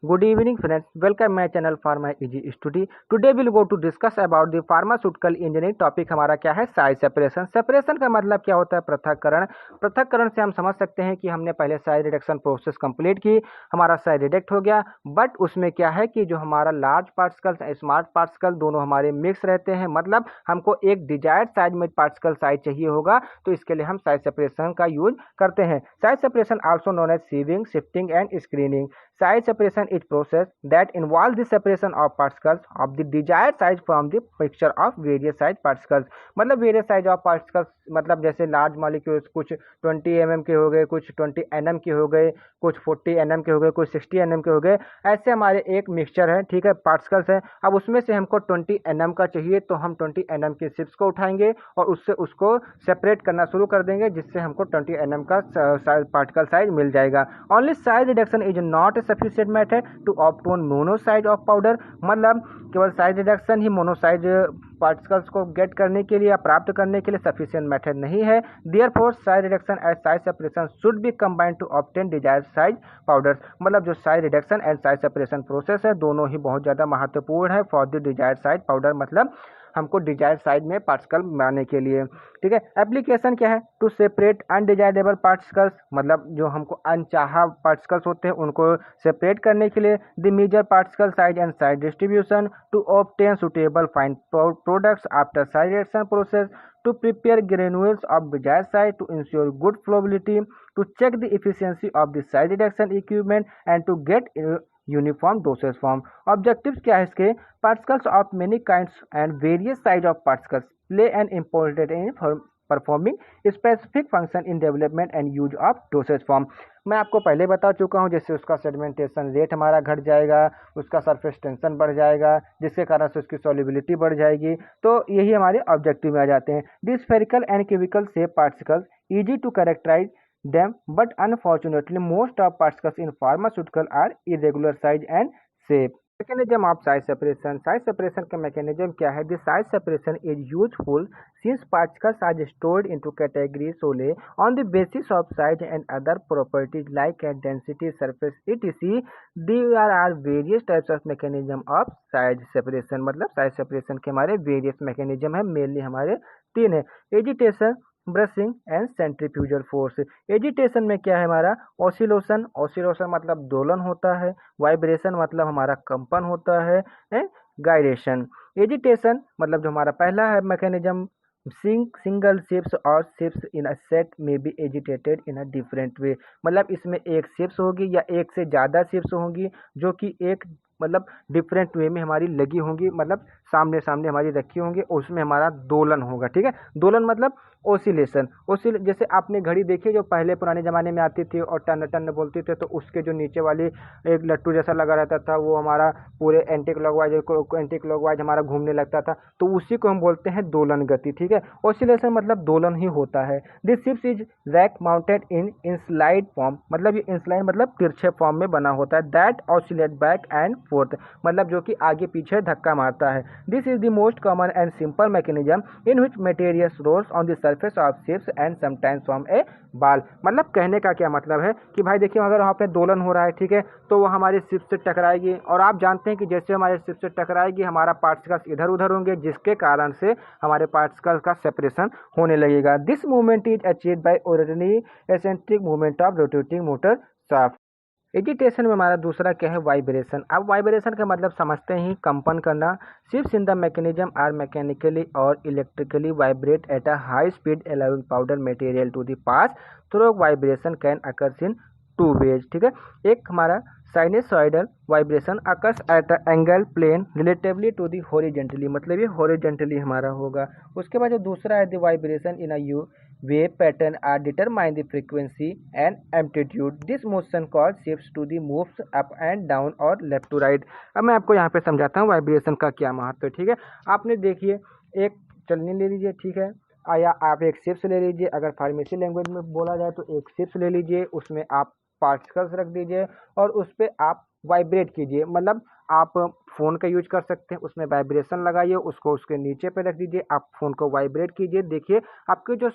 Good evening, friends. Welcome my channel Pharma Easy Study. Today we'll go to discuss about the pharmaceutical engineering topic हमारा क्या है size separation. Separation का मतलब क्या होता है पृथक्करण। पृथक्करण से हम समझ सकते हैं कि हमने पहले साइज रिडक्शन प्रोसेस कंप्लीट की, हमारा साइज रिडक्ट हो गया, बट उसमें क्या है कि जो हमारा लार्ज पार्टिकल स्मॉल पार्टिकल दोनों हमारे मिक्स रहते हैं, मतलब हमको एक डिजायर्ड साइज में पार्टिकल साइज चाहिए होगा, तो इसके लिए हम साइज सेपरेशन का यूज करते हैं। Size separation also known as sieving, sifting and screening. Size separation is process that involves the separation of particles of the desired size from the mixture of various size particles। मतलब various size of particles मतलब जैसे large molecules कुछ 20 mm के हो गए, कुछ 20 nm के हो गए, कुछ 40 nm के हो गए, कुछ 60 nm के हो गए। ऐसे हमारे एक मिक्सचर है, ठीक है, पार्टिकल्स है। अब उसमें से हमको 20 nm का चाहिए, तो हम 20 nm की शिप्स को उठाएंगे और उससे उसको सेपरेट करना शुरू कर देंगे, जिससे हमको 20 nm का पार्टिकल साइज मिल जाएगा। Only size reduction is not sufficient method to obtain mono size of powder. मतलब केवल साइज रिडक्शन ही मोनो साइज पार्टिकल्स को गेट करने के लिए या प्राप्त करने के लिए सफिशिएंट मेथड नहीं है। Therefore size reduction and size separation should be combined to obtain desired size powders. मतलब जो size reduction and size separation process है, दोनों ही बहुत ज़्यादा महत्वपूर्ण है for the desired size powder, मतलब हमको डिजायर्ड साइज में पार्टिकल बनाने के लिए। ठीक है, एप्लीकेशन क्या है? टू सेपरेट अनडिजायरेबल पार्टिकल्स, मतलब जो हमको अनचाहा पार्टिकल्स होते हैं उनको सेपरेट करने के लिए। The major particle size and size distribution to obtain suitable fine products after size reduction process, to prepare granules of desired size, to ensure good flowability, to check the efficiency of the size reduction equipment and to get uniform dosage form. Objectives क्या है इसके? Particles of many kinds and various size of particles play an important in performing specific function in development and use of dosage form. मैं आपको पहले बता चुका हूं, जैसे उसका सेडिमेंटेशन रेट हमारा घट जाएगा, उसका सरफेस टेंशन बढ़ जाएगा, जिसके कारण से उसकी सॉल्युबिलिटी बढ़ जाएगी। तो यही हमारे ऑब्जेक्टिव में आ जाते हैं। The spherical and cubical shape particles easy to characterize them, but unfortunately most of particles in pharmaceutical are irregular size and shape. Mechanism of size separation. Size separation का mechanism क्या है? The size separation is useful since particles are stored into categories solely on the basis of size and other properties like density, surface, etc. There are various types of mechanism of size separation। मतलब size separation के हमारे various mechanism है, mainly हमारे तीन है। Agitation, brushing and centrifugal force. Agitation में क्या है हमारा? ऑसिलोशन, ऑसिलोशन मतलब दोलन होता है। वाइब्रेशन मतलब हमारा कंपन होता है। गायरेशन। एजिटेशन मतलब जो हमारा पहला है मैकेनिज्म, सिंगल शिप्स और शिप्स इन अ सेट में be agitated in a different way. मतलब इसमें एक शिप्स होगी या एक से ज़्यादा शिप्स होंगी जो कि एक मतलब डिफरेंट वे में हमारी लगी होंगी, मतलब सामने सामने हमारी रखी होंगी, उसमें हमारा दोलन होगा। ठीक है, दोलन मतलब ओसिलेशन। जैसे आपने घड़ी देखी जो पहले पुराने ज़माने में आती थी और टन टन बोलती थे, तो उसके जो नीचे वाली एक लट्टू जैसा लगा रहता था, वो हमारा पूरे एंटी क्लॉकवाइज हमारा घूमने लगता था, तो उसी को हम बोलते हैं दोलन गति। ठीक है, ओसिलेशन मतलब दोलन ही होता है। दिस शिप्स is rack mounted in inclined form. मतलब ये इंस्लाइड मतलब तिरछे फॉर्म में बना होता है। That oscillate back and forth, मतलब जो कि आगे पीछे धक्का मारता है। This is the most common and simple mechanism in which materials rolls on the surface of शिप्स and sometimes form a ball. मतलब कहने का क्या मतलब है कि भाई देखिए, अगर वहाँ पे दोलन हो रहा है, ठीक है, तो वो हमारी शिप से टकराएगी, और आप जानते हैं कि जैसे हमारे शिप से टकराएगी हमारा पार्टिकल्स इधर उधर होंगे, जिसके कारण से हमारे पार्टिकल्स का सेपरेशन होने लगेगा। This movement is achieved by ordinary eccentric movement of rotating motor shaft. Agitation में हमारा दूसरा क्या है? वाइब्रेशन। अब वाइब्रेशन का मतलब समझते ही कंपन करना। शिफ्ट्स in the mechanism are mechanically और electrically vibrate at a high speed allowing powder material to the pass through vibration can occurs in two ways. ठीक है, एक हमारा sinusoidal vibration occurs at angle plane relatively to the horizontally, मतलब ये horizontally हमारा होगा। उसके बाद जो दूसरा है the vibration in a you wave pattern are determine the frequency and amplitude. This motion cause shifts to the moves up and down और left to right। अब मैं आपको यहाँ पे समझाता हूँ वाइब्रेशन का क्या महत्व है। ठीक है, आपने देखिए एक चलनी ले लीजिए, ठीक है, या आप एक शिप्स ले लीजिए। अगर फार्मेसी लैंग्वेज में बोला जाए तो एक शिप्स ले लीजिए, उसमें आप पार्टिकल्स रख दीजिए और उस पर आप वाइब्रेट कीजिए। मतलब आप फ़ोन का यूज कर सकते हैं, उसमें वाइब्रेशन लगाइए, उसको उसके नीचे पे रख दीजिए, आप फ़ोन को वाइब्रेट कीजिए, देखिए आपके जो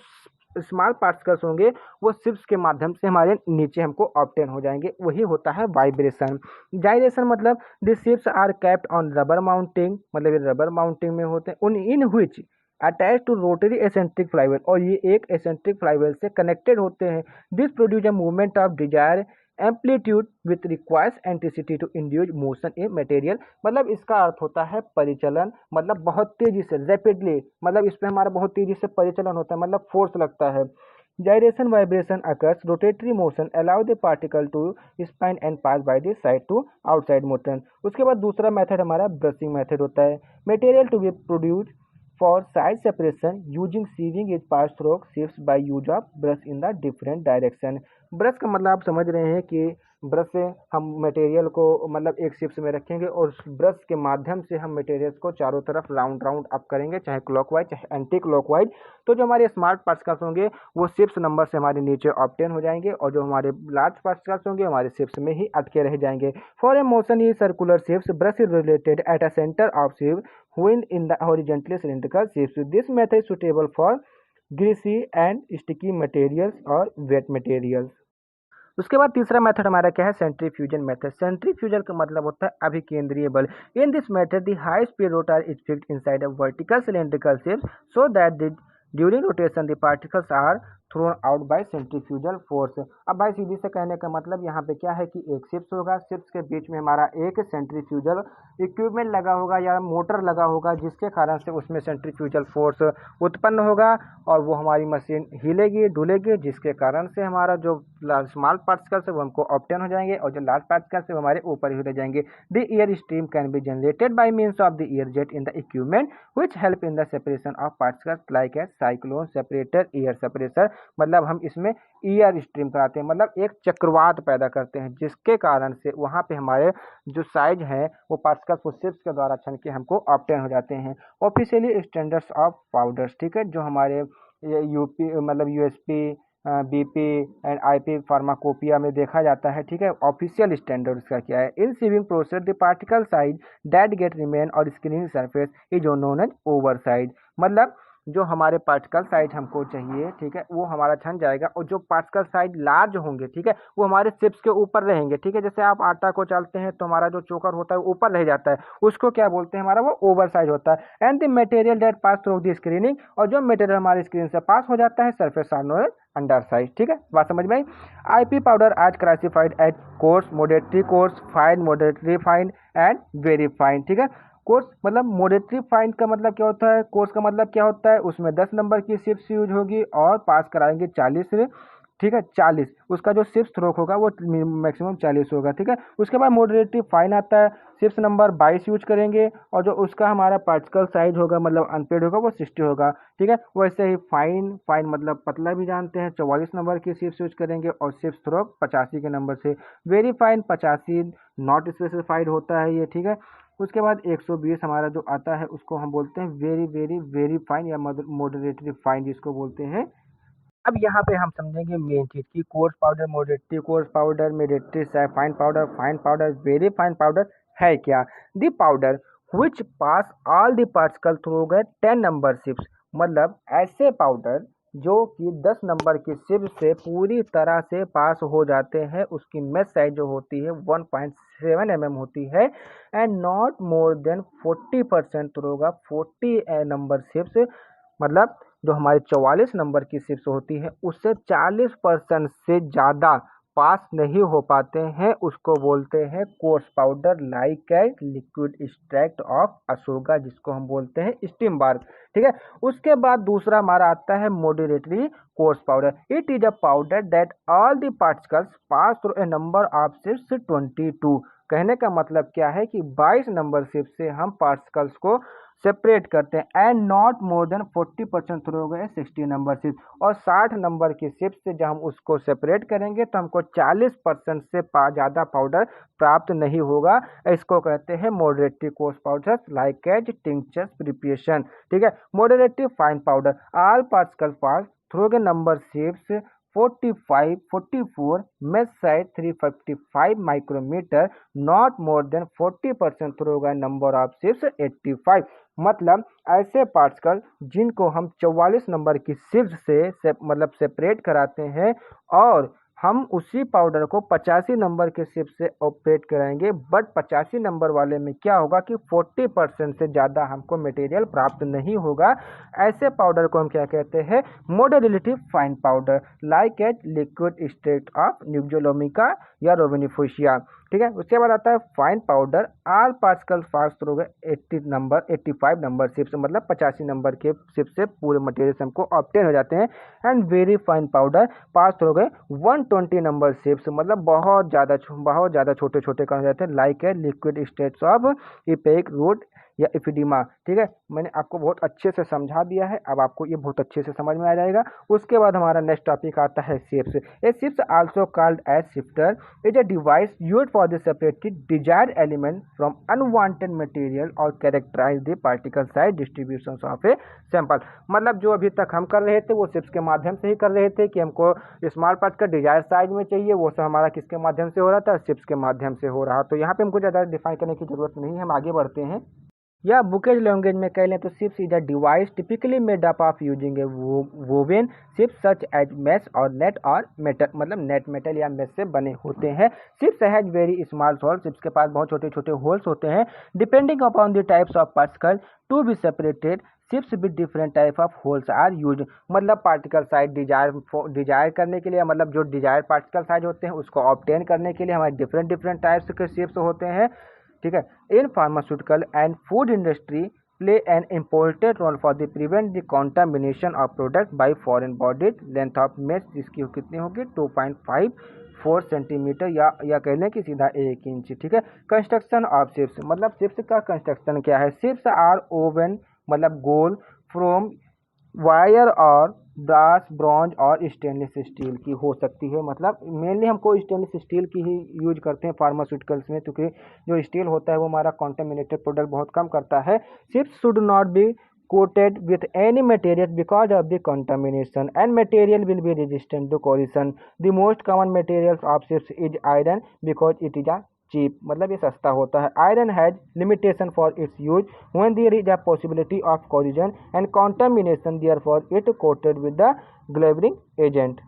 स्मॉल पार्टिकल्स होंगे वो शिप्स के माध्यम से हमारे नीचे हमको ऑब्टेन हो जाएंगे, वही होता है वाइब्रेशन। जाइरेशन मतलब द शिप्स are capped on rubber mounting, मतलब ये रबर माउंटिंग में होते हैं, उन in which attach to rotary eccentric flywheel, और ये एक एसेंट्रिक फ्लाईव्हील से कनेक्टेड होते हैं। This produce a movement of desire amplitude with requires intensity to induce motion in material, मतलब इसका अर्थ होता है परिचलन, मतलब बहुत तेजी से, रैपिडली, मतलब इसमें हमारा बहुत तेजी से परिचलन होता है, मतलब फोर्स लगता है। Gyration vibration occurs, rotatory motion allow the particle to spin and pass by the side to outside motion। उसके बाद दूसरा मेथड हमारा ब्रशिंग मेथड होता है। Material to be produce for size separation using sieving is pass through शिफ्ट by use of brush in the different direction. Brush का मतलब आप समझ रहे हैं कि ब्रश से हम मटेरियल को मतलब एक शिफ्ट में रखेंगे और उस ब्रश के माध्यम से हम मटेरियल्स को चारों तरफ राउंड राउंड अप करेंगे, चाहे क्लॉकवाइज चाहे एंटी क्लॉकवाइज। तो जो हमारे स्मार्ट पार्टिकल्स होंगे वो शिफ्ट नंबर से हमारे नीचे ऑब्टेन हो जाएंगे, और जो हमारे लार्ज पार्टिकल्स होंगे हमारे शिफ्ट में ही अटके रह जाएंगे। For a motion E circular shift brush is related at a centre of shift when in the horizontally cylindrical shapes. This method is suitable for greasy and sticky materials or wet materials। उसके बाद तीसरा method हमारा क्या है, सेंट्रीफ्यूजन method. Centrifugal का मतलब होता है अभिकेंद्रीय बल। In this method the high speed rotor is fixed inside a vertical cylindrical sieve so that the during rotation the particles are thrown out by centrifugal force. अब भाई सीधी से कहने का मतलब यहाँ पे क्या है कि एक शिप्स होगा, शिप्स के बीच में हमारा एक सेंट्रीफ्यूजल इक्विपमेंट लगा होगा या मोटर लगा होगा, जिसके कारण से उसमें सेंट्रीफ्यूजल फोर्स उत्पन्न होगा और वो हमारी मशीन हिलेगी डुलेगी, जिसके कारण से हमारा जो स्मॉल पार्टिकल्स है वो हमको ऑब्टेन हो जाएंगे और जो लार्ज पार्टिकल्स है वो हमारे ऊपर ही रह जाएंगे। The air stream can be generated by means of the air jet in the equipment which help in the separation of particles like a cyclone separator air separator. मतलब हम इसमें एयर स्ट्रीम कराते हैं, मतलब एक चक्रवात पैदा करते हैं, जिसके कारण से वहाँ पे हमारे जो साइज है वो पार्टिकल्स वो शिप्स के द्वारा छन के हमको ऑब्टेन हो जाते हैं। ऑफिशियली स्टैंडर्ड्स ऑफ पाउडर्स, ठीक है, जो हमारे यूपी मतलब USP BP and IP pharmacopoeia में देखा जाता है, ठीक है। ऑफिशियल स्टैंडर्ड इसका क्या है, in sieving process the particle size that get remain और screening surface is known as over size. मतलब जो हमारे पार्टिकल साइज हमको चाहिए, ठीक है, वो हमारा छन जाएगा और जो पार्टिकल साइज लार्ज होंगे, ठीक है, वो हमारे चिप्स के ऊपर रहेंगे, ठीक है। जैसे आप आटा को चालते हैं तो हमारा जो चोकर होता है वो ऊपर रह जाता है, उसको क्या बोलते हैं, हमारा वो ओवर साइज होता है। And the material that pass through the screening, और जो मटेरियल हमारी स्क्रीन से पास हो जाता है surface are known as under size, ठीक है, बात समझ में आई। आईपी पाउडर आज classified as coarse, moderately coarse, fine, moderately fine and very fine, ठीक है। कोर्स मतलब मॉडरेटली फाइन का मतलब क्या होता है, कोर्स का मतलब क्या होता है, उसमें 10 नंबर की शिप्स यूज होगी और पास कराएंगे 40 से, ठीक है, 40, उसका जो शिप्स थ्रोक होगा वो मैक्सिमम 40 होगा, ठीक है। उसके बाद मॉडरेटली फाइन आता है, शिप्स नंबर 22 यूज करेंगे और जो उसका हमारा पार्टिकल साइज होगा मतलब अनपेड होगा वो 60 होगा, ठीक है। वैसे ही फाइन, फाइन मतलब पतला भी जानते हैं, 44 नंबर की शिप्स यूज करेंगे और शिप्स थ्रोक 85 के नंबर से। वेरी फाइन 85 नॉट स्पेसिफाइड होता है ये, ठीक है। उसके बाद 120 हमारा जो आता है उसको हम बोलते हैं वेरी वेरी वेरी फाइन या मॉडरेटली फाइन जिसको बोलते हैं। अब यहाँ पे हम समझेंगे मेन चीज की course powder, moderately coarse powder, moderately fine powder, very fine powder है क्या। The powder which pass all the particle through गए 10 नंबर शिप्स, मतलब ऐसे पाउडर जो कि 10 नंबर की शिप से पूरी तरह से पास हो जाते हैं, उसकी मेश साइज जो होती है 1.7 mm होती है and not more than 40% through होगा 40 नंबर शिप्स, मतलब जो हमारे 44 नंबर की शिप्स होती है उससे 40% से ज़्यादा पास नहीं हो पाते हैं, उसको बोलते हैं course powder like a liquid extract of Ashoka, जिसको हम बोलते हैं स्टीम बार, ठीक है। उसके बाद दूसरा हमारा आता है moderately coarse powder. It is a powder that all the particles pass through A number of ships 22। कहने का मतलब क्या है कि 22 नंबर शिप से हम पार्टिकल्स को सेपरेट करते हैं and not more than 40% through हो गए 60 नंबर शिप, और 60 नंबर की शिप से जब हम उसको सेपरेट करेंगे तो हमको 40% से ज़्यादा पाउडर प्राप्त नहीं होगा। इसको कहते हैं moderately coarse powder like as tinctures preparation, ठीक है। Moderately fine powder all particle pass through the number शिप्स 44 mesh size 355 micrometer, not more than 40% through a number of ships 85। मतलब ऐसे पार्टिकल जिनको हम 44 नंबर की शिफ्ट से मतलब सेपरेट कराते हैं और हम उसी पाउडर को 85 नंबर के शिफ्ट से ऑपरेट कराएंगे, बट 85 नंबर वाले में क्या होगा कि 40% से ज़्यादा हमको मटेरियल प्राप्त नहीं होगा। ऐसे पाउडर को हम क्या कहते हैं, moderately fine powder, like at liquid state of न्यूक्जियोलोमिका या रोवेनिफोसिया। ठीक है, उसके बाद आता है fine powder, all particle pass through 85 number शिफ्ट, मतलब 85 नंबर के शिफ्ट से पूरे मटेरियल हमको ऑब्टेन हो जाते हैं। And very fine powder pass through 120 number शिफ्ट, मतलब बहुत ज़्यादा छोटे छोटे कण हो जाते हैं, लाइक है लिक्विड स्टेट्स ऑफ इपेक रूट या इफिडीमा। ठीक है, मैंने आपको बहुत अच्छे से समझा दिया है, अब आपको ये बहुत अच्छे से समझ में आ जाएगा। उसके बाद हमारा नेक्स्ट टॉपिक आता है शिफ्ट। ए शिफ्ट also called as sifter is a device used for the separated desired element from unwanted material और characterize the particle size distribution of a sample. मतलब जो अभी तक हम कर रहे थे वो शिफ्ट के माध्यम से ही कर रहे थे कि हमको स्मॉल पार्ट का डिजायर साइज में चाहिए, वो सब हमारा किसके माध्यम से हो रहा था, शिफ्ट के माध्यम से हो रहा। तो यहाँ पे हमको ज़्यादा डिफाइन करने की जरूरत नहीं है, हम आगे बढ़ते हैं। या बुकेज लैंग्वेज में कह लें तो ships is a device typically made up of using A woven ships such as mesh और नेट और मेटल, मतलब नेट मेटल या मेश से बने होते हैं। Ships has very small whole, ships के पास बहुत छोटे छोटे होल्स होते हैं। Depending upon the types of particle to be separated ships with different type of holes are use, मतलब पार्टिकल साइज डिजायर करने के लिए, मतलब जो डिजायर पार्टिकल साइज होते हैं उसको ऑब्टेन करने के लिए हमारे डिफरेंट टाइप्स के शिप्स होते हैं। ठीक है, in pharmaceutical and food industry play an important role for the prevent the contamination of product by foreign bodies. Length of mesh जिसकी कितनी होगी 2.54 सेंटीमीटर या कह लें कि सीधा 1 इंच। ठीक है, कंस्ट्रक्शन ऑफ शिप्स, मतलब शिप्स का कंस्ट्रक्शन क्या है। शिप्स आर ओवन, मतलब गोल, फ्रॉम वायर और ब्रास, ब्रॉन्ज और स्टेनलेस स्टील की हो सकती है। मतलब मेनली हमको स्टेनलेस स्टील की ही यूज करते हैं फार्मास्यूटिकल्स में, क्योंकि जो स्टील होता है वो हमारा कॉन्टेमिनेटेड प्रोडक्ट बहुत कम करता है। Ships should not be coated with any material because of the contamination and material will be resistant to corrosion. The most common materials of ships is iron because it is a cheap, मतलब ये सस्ता होता है। Iron has limitation for its use when there is a possibility of corrosion and contamination, therefore it coated with the glazing agent.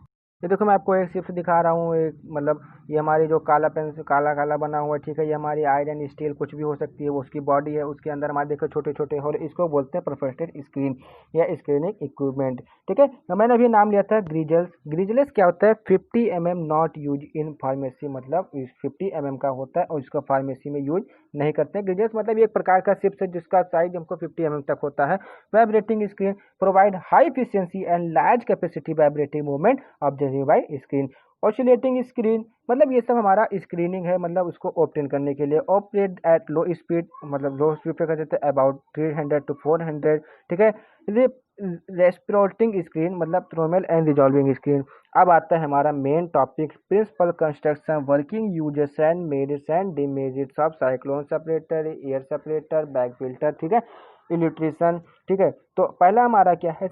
ये देखो मैं आपको एक शिफ्ट दिखा रहा हूँ, एक मतलब ये हमारी जो काला पेन से काला बना हुआ है, ठीक है, ये हमारी आयरन स्टील कुछ भी हो सकती है, वो उसकी बॉडी है, उसके अंदर हमारे देखो छोटे छोटे होल, इसको बोलते हैं परफोरेटेड स्क्रीन या स्क्रीनिंग इक्विपमेंट। ठीक है, तो मैंने अभी नाम लिया था ग्रिजल्स। ग्रिजल्स क्या होता है, 50 mm not use in pharmacy, मतलब 50 mm का होता है और इसको फार्मेसी में यूज नहीं करते हैं। ग्रिजल्स मतलब एक प्रकार का शिफ्ट है जिसका साइज हमको 50 mm तक होता है। Vibrating screen provide high efficiency and large capacity vibrating movement of by screen. Oscillating screen मतलब ये सब हमारा स्क्रीनिंग है, मतलब उसको ऑब्टेन करने के लिए। ऑपरेट एट लो स्पीड, मतलब लो स्पीड पे कर देते हैं अबाउट 300 to 400। ठीक है, रेस्पिरेटिंग स्क्रीन मतलब थर्मल एंड रिजॉल्विंग स्क्रीन। अब आता है हमारा main topic, principle construction, working uses and merits and demerits of cyclone separator, air separator, bag filter. ठीक है, इलेक्ट्रिशियन। ठीक है, तो पहला हमारा क्या है,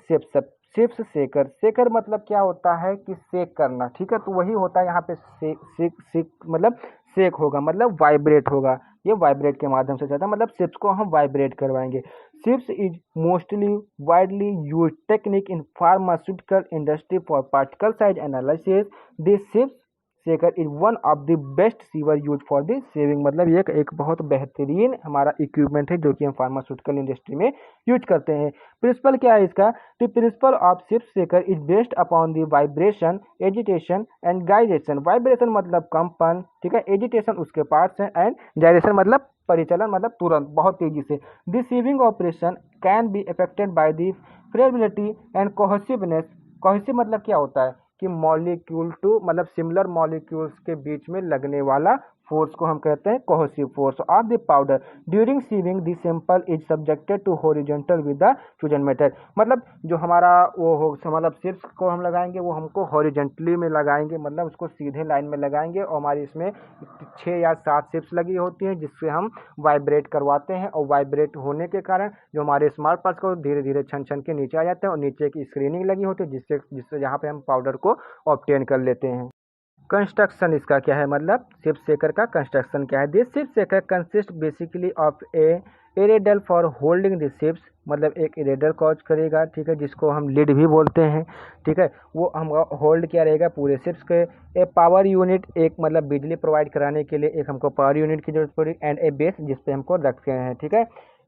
शिप्स सेकर। सेकर मतलब क्या होता है कि सेक करना। ठीक है, तो वही होता है यहाँ पे सेक मतलब सेक होगा, मतलब वाइब्रेट होगा, ये वाइब्रेट के माध्यम से जाता है, मतलब शिप्स को हम वाइब्रेट करवाएंगे। Ships is mostly widely use technique in pharmaceutical industry for particle size analysis. This ships सेकर is one of the best sewer use for the saving, मतलब ये एक बहुत बेहतरीन हमारा इक्विपमेंट है जो कि हम फार्मास्यूटिकल इंडस्ट्री में यूज करते हैं। प्रिंसिपल क्या है इसका, the principle of sieve shaker is based upon the vibration, agitation and gyration. Vibration मतलब कंपन, ठीक है, एजिटेशन उसके पार्ट्स हैं, एंड गाइरेशन मतलब परिचलन, मतलब तुरंत बहुत तेजी से। This sieving operation can be affected by the flexibility and cohesiveness. Cohesive मतलब क्या होता है कि मॉलिक्यूल टू मतलब सिमिलर मॉलिक्यूल्स के बीच में लगने वाला फोर्स को हम कहते हैं cohesive force of the powder during sieving the sample is subjected to horizontal with the fusion method. मतलब जो हमारा वो हो मतलब सिप्स को हम लगाएंगे वो हमको हॉरिजॉन्टली में लगाएंगे, मतलब उसको सीधे लाइन में लगाएंगे और हमारी इसमें 6 या 7 सिप्स लगी होती हैं जिससे हम वाइब्रेट करवाते हैं, और वाइब्रेट होने के कारण जो हमारे स्मार्ट पार्ट्स को धीरे धीरे छन छन के नीचे आ जाते हैं और नीचे की स्क्रीनिंग लगी होती है जिससे जिससे यहाँ पे हम पाउडर को ऑब्टेन कर लेते हैं। कंस्ट्रक्शन इसका क्या है, मतलब सिप सेकर का कंस्ट्रक्शन क्या है। This sieve shaker consist basically of a cradle for holding the सिप्स, मतलब एक एरेडल कॉज करेगा, ठीक है, जिसको हम लिड भी बोलते हैं, ठीक है, वो हम होल्ड किया रहेगा पूरे सिप्स के। ए पावर यूनिट, एक मतलब बिजली प्रोवाइड कराने के लिए एक हमको पावर यूनिट की जरूरत पड़ी, एंड ए बेस जिसपे हमको रखते हैं, ठीक है।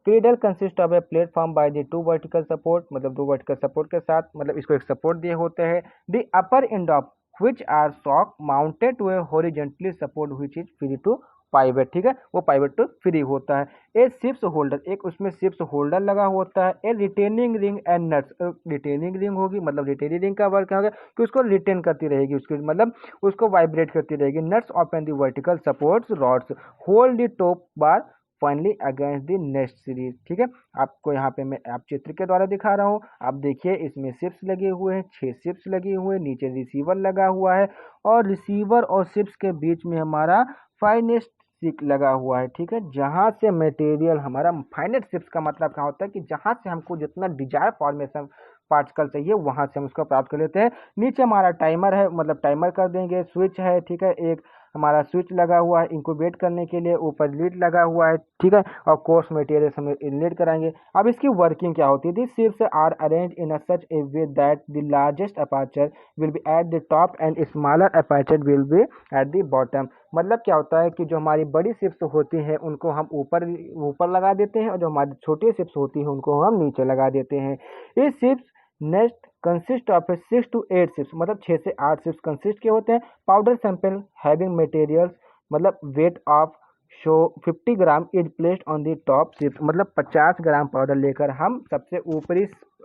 Cradle consist of a platform by the 2 vertical support, मतलब 2 वर्टिकल सपोर्ट के साथ, मतलब इसको एक सपोर्ट दिए होते हैं। The upper end of which are sock mounted to a horizontally support which is free to pivot, ठीक है, वो पाइवेट तो फ्री होता है। ए सिप्स होल्डर, एक उसमें सिप्स होल्डर लगा होता है। A retaining ring and nuts, retaining ring होगी, मतलब रिटेनिंग रिंग का वर्क होगा कि उसको रिटेन करती रहेगी, उसकी मतलब उसको वाइब्रेट करती रहेगी। Nuts open the vertical supports rods hold the top bar finally against the next series, ठीक है। आपको यहाँ पे मैं आप चित्र के द्वारा दिखा रहा हूँ, आप देखिए इसमें सिप्स लगे हुए हैं, 6 सिप्स लगे हुए हैं, नीचे रिसीवर लगा हुआ है और रिसीवर और सिप्स के बीच में हमारा फाइनेस्ट सिक लगा हुआ है, ठीक है, जहाँ से मटेरियल हमारा फाइनेस्ट सिप्स का मतलब क्या होता है कि जहाँ से हमको जितना डिजायर फॉर्मेशन पार्टिकल चाहिए वहाँ से हम उसको प्राप्त कर लेते हैं। नीचे हमारा टाइमर है, मतलब टाइमर कर देंगे, स्विच है, ठीक है, एक हमारा स्विच लगा हुआ है इंक्यूबेट करने के लिए, ऊपर लीड लगा हुआ है, ठीक है, और कोर्स मटेरियल हम इनलेट कराएंगे। अब इसकी वर्किंग क्या होती है, दिस शिप्स are arrange in a such a way that the largest aperture will be at the top and smaller aperture will be at the bottom. मतलब क्या होता है कि जो हमारी बड़ी शिप्स होती हैं उनको हम ऊपर ऊपर लगा देते हैं और जो हमारी छोटी शिप्स होती हैं उनको हम नीचे लगा देते हैं। ये ships next consist of 6 to 8 ships, मतलब 6 से 8 शिप्स कंसिस्ट के होते हैं। पाउडर सैंपल हैविंग मटेरियल्स, मतलब weight of show 50 gram is placed on the top ships, मतलब 50 ग्राम पाउडर लेकर हम सबसे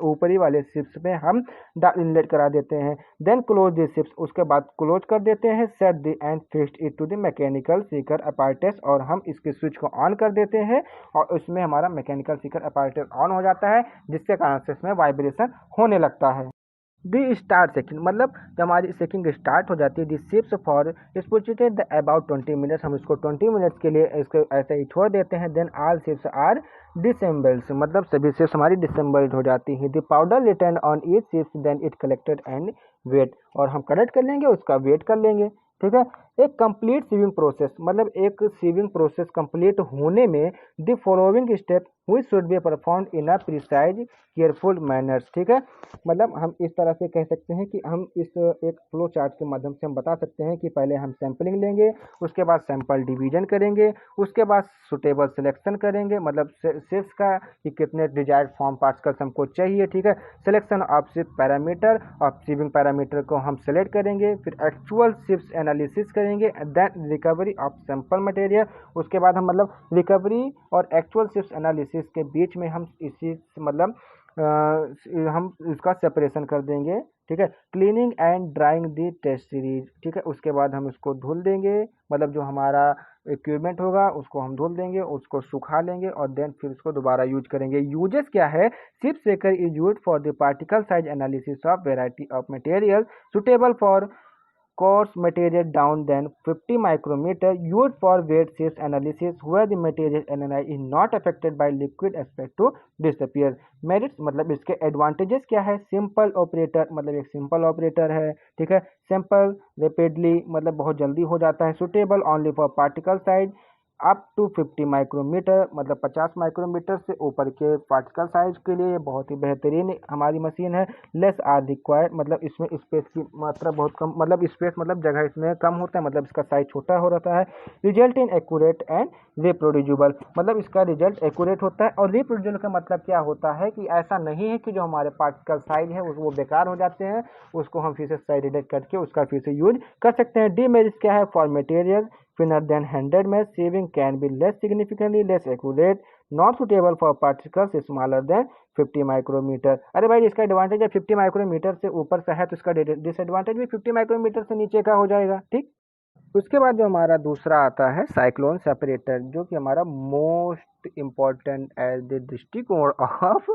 ऊपरी वाले शिप्स में हम इनलेट करा देते हैं। देन क्लोज द शिप्स, उसके बाद क्लोज कर देते हैं। Set the end fixed it to the mechanical shaker apparatus, और हम इसके स्विच को ऑन कर देते हैं और उसमें हमारा मैकेनिकल सीकर अपार्टेस ऑन हो जाता है जिसके कारण से इसमें वाइब्रेशन होने लगता है। दी स्टार्ट सेकिंग, मतलब जब हमारी सेकिंग स्टार्ट हो जाती है, दी शिप्स for deposited the about 20 minutes, हम इसको 20 मिनट्स के लिए इसको ऐसे ही छोड़ देते हैं। देन ऑल शिप्स आर डिसेंबल्स, मतलब सभी शिप्स हमारी डिसेंबल्ड हो जाती हैं। The powder return on each ships then it collected and wait, और हम कलेक्ट कर लेंगे उसका वेट कर लेंगे, ठीक है। एक कंप्लीट सीविंग प्रोसेस, मतलब एक सीविंग प्रोसेस कंप्लीट होने में the following step which should be performed in a precise careful manners, ठीक है। मतलब हम इस तरह से कह सकते हैं कि हम इस एक फ्लो चार्ट के माध्यम से हम बता सकते हैं कि पहले हम सैंपलिंग लेंगे, उसके बाद सैंपल डिवीजन करेंगे, उसके बाद सुटेबल सिलेक्शन करेंगे, मतलब सिप्स का कि कितने डिजायर्ड फॉर्म पार्टिकल्स हमको चाहिए, ठीक है। सिलेक्शन ऑफ सिप पैरामीटर और सीविंग पैरामीटर को हम सेलेक्ट करेंगे, फिर एक्चुअल सिप्स एनालिसिस करेंगे, then recovery of sample material. उसके बाद हम मतलब रिकवरी और एक्चुअल सिप्स एनालिसिस के बीच में हम इसी मतलब हम इसका सेपरेशन कर देंगे, ठीक है। Cleaning and drying the test series, ठीक है, उसके बाद हम इसको धुल देंगे, मतलब जो हमारा इक्विपमेंट होगा उसको हम धुल देंगे, उसको सुखा लेंगे और देन फिर इसको दोबारा यूज करेंगे। यूजेस क्या है, सिप सेकर is used for the particle size analysis of variety of material suitable for coarse material down than 50 micrometer, used for weight shapes analysis where the material analyzed is not affected by liquid aspect to disappear। Merits, मतलब इसके advantages क्या है, simple operator, मतलब एक simple operator है, ठीक है। Simple rapidly, मतलब बहुत जल्दी हो जाता है। Suitable only for particle size up to 50 micrometre, मतलब 50 माइक्रोमीटर से ऊपर के पार्टिकल साइज के लिए बहुत ही बेहतरीन हमारी मशीन है। लेस आर रिक्वायर्ड, मतलब इसमें स्पेस की मात्रा बहुत कम, मतलब स्पेस मतलब जगह इसमें कम होता है, मतलब इसका साइज छोटा हो रहता है। Result in accurate and reproducible, मतलब इसका रिजल्ट एक्यूरेट होता है। और रिप्रोड्यूसिबल का मतलब क्या होता है कि ऐसा नहीं है कि जो हमारे पार्टिकल साइज है वो बेकार हो जाते हैं, उसको हम फिर से साइज रिडक्ट करके उसका फिर से यूज कर सकते हैं। डीमेरिट्स क्या है, for material thinner than 100 mesh, saving can be less significantly less accurate, not suitable for particles smaller than 50 micrometre. अरे भाई इसका एडवांटेज है 50 माइक्रोमीटर से ऊपर से है तो इसका डिसएडवांटेज भी 50 माइक्रोमीटर से नीचे का हो जाएगा, ठीक। उसके बाद जो हमारा दूसरा आता है साइक्लोन सेपरेटर, जो कि हमारा मोस्ट इम्पॉर्टेंट एज द दृष्टिकोण ऑफ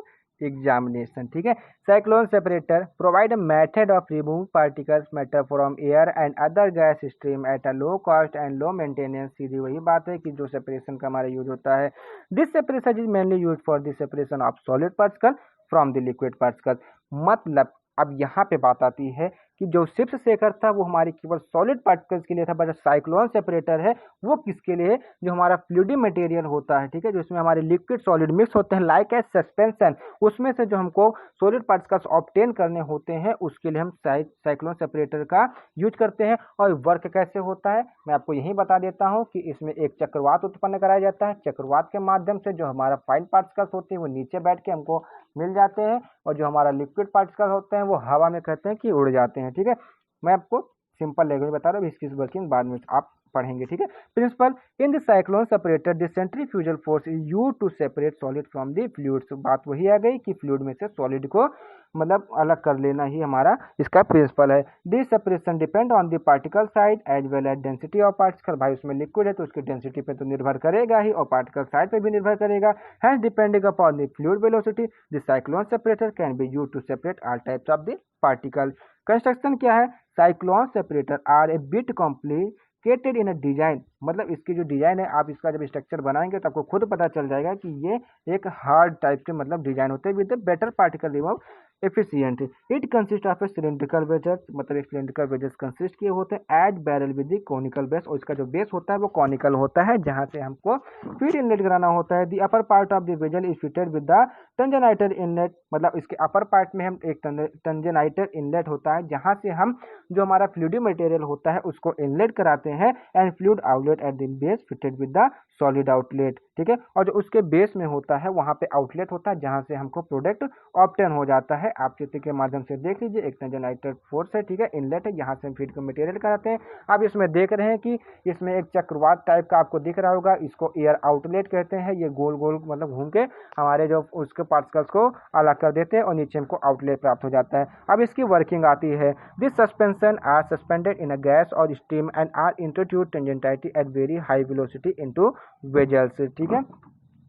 एग्जामिनेशन। ठीक है, cyclone separator provide a method of remove particles matter from air and other gas stream at a low cost and low maintenance. सीधी वही बात है कि जो सेपरेशन का हमारा यूज होता है, this separation is mainly use for the separation of solid particle from the liquid particle. मतलब अब यहाँ पे बात आती है कि जो शिप्स सेकर था वो हमारे केवल सॉलिड पार्टिकल्स के लिए था, बट साइक्लोन सेपरेटर है वो किसके लिए, जो हमारा फ्लूइडी मटेरियल होता है, ठीक है, जिसमें हमारे लिक्विड सॉलिड मिक्स होते हैं लाइक ए सस्पेंशन, उसमें से जो हमको सॉलिड पार्टिकल्स ऑब्टेन करने होते हैं उसके लिए हम साइक्लोन सेपरेटर का यूज करते हैं। और वर्क कैसे होता है मैं आपको यही बता देता हूँ कि इसमें एक चक्रवात उत्पन्न कराया जाता है, चक्रवात के माध्यम से जो हमारा फाइन पार्टिकल्स होते हैं वो नीचे बैठ के हमको मिल जाते हैं, और जो हमारा लिक्विड पार्टिकल होते हैं वो हवा में कहते हैं कि उड़ जाते हैं। ठीक है, मैं आपको सिंपल लैंग्वेज बता रहा हूँ, इसकी वर्किंग बाद में आप पढ़ेंगे। ठीक है, principle in the cyclone separator the centrifugal force is used to separate solid from the fluids. बात वही आ गई कि फ्लूइड में से सॉलिड को मतलब अलग कर लेना ही हमारा इसका प्रिंसिपल है। This separation depend on the particle size as well as density of particle. भाई उसमें लिक्विड है तो उसकी डेंसिटी पे तो निर्भर करेगा ही, और पार्टिकल साइज पे भी निर्भर करेगा। Hence depending upon the fluid velocity the cyclone separator can be used to separate all types of the particle. Construction क्या है, cyclone separator are a bit complicated in a design. मतलब इसकी जो design है, आप इसका जब स्ट्रक्चर बनाएंगे तो आपको खुद पता चल जाएगा कि ये एक हार्ड टाइप के मतलब डिजाइन होते हैं with better particle remove efficient. It consist of a cylindrical vessels, मतलब सिलिंड्रिकल वेजर्स कंसिस्ट किए होते हैं as barrel with the conical base, और इसका जो बेस होता है वो कॉनिकल होता है जहां से हमको फीड इनलेट कराना होता है। The upper part of the vessel is fitted with the tangential inlet, मतलब इसके अपर पार्ट में हम एक टेंजेनाइटर इनलेट होता है जहां से हम जो हमारा फ्लूइडी मटेरियल होता है उसको इनलेट कराते हैं, and fluid outlet at the base fitted with the solid outlet. ठीक है, और जो उसके बेस में होता है वहां पे आउटलेट होता है जहां से हमको प्रोडक्ट ऑब्टेन हो जाता है। आप चित्र के माध्यम से देख लीजिए, एक टेंजेनाइटर फोर्स है, ठीक है, इनलेट है, यहाँ से हम फीड को मटेरियल कराते हैं। आप इसमें देख रहे हैं कि इसमें एक चक्रवात टाइप का आपको दिख रहा होगा, इसको एयर आउटलेट कहते हैं। ये गोल गोल मतलब घूम के हमारे जो उसके पार्टिकल्स को अलग कर देते हैं और नीचे हमको आउटलेट प्राप्त हो जाता है। अब इसकी वर्किंग आती है। This suspension are suspended in a gas और steam and are introduced tangentially at very high velocity into vessels. ठीक है,